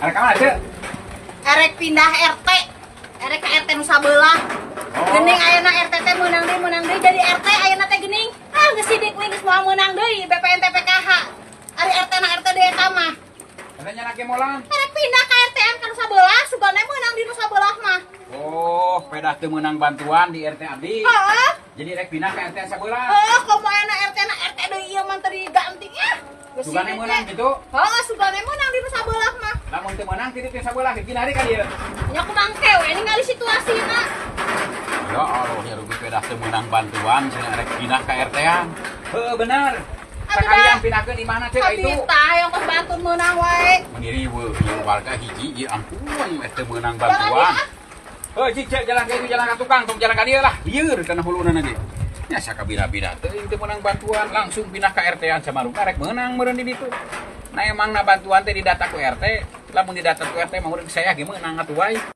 Arek mana teh? Erek pindah RT. Erek ke RT nu sabelah. Gening ayeuna RT teh meunang deui jadi RT ayeuna teh gening. Ah geus sidik we geus moal meunang deui BPN TPKH. Ari RT na RT deui eta mah. Katanya laki molang. Erek pindah ke RT-an ka nu sabelah, sugana meunang di nu sabelah mah. Oh, pedah teu meunang bantuan di RT abdi. Heeh. Jadi rek pindah ke RT sabelah. Komo ayeuna RT na RT deui ieu mah teu diganti ya. Geus Sugana sidik meunang we. gitu. Heeh, sugana meunang di nu sabelah mah. Lamun teu meunang titip di sabelah pindah hari ka dieu. Nya kumangke we ningali situasina. Ya Allah, ya rugi pedah teu meunang bantuan cenah rek pindah ke RT-an. Heuh bener. Sekalian pindahkeun di mana teh itu? Kita yang pas bantu meunang we. Mendiri we yang warga hiji ieu ampun teu meunang bantuan. Heuh cicek jalan ka itu jalan ka tukang tong jalan ka dieu lah. Lieur kana huluna ge. Nya sakabira-bira teuing teu meunang bantuan langsung pindah ka RT-an Samarunda rek meunang meureun di ditu. Nah emangna bantuan teh didata ku RT, lamun didata ku RT mah urang saya ge meunang atuh wae.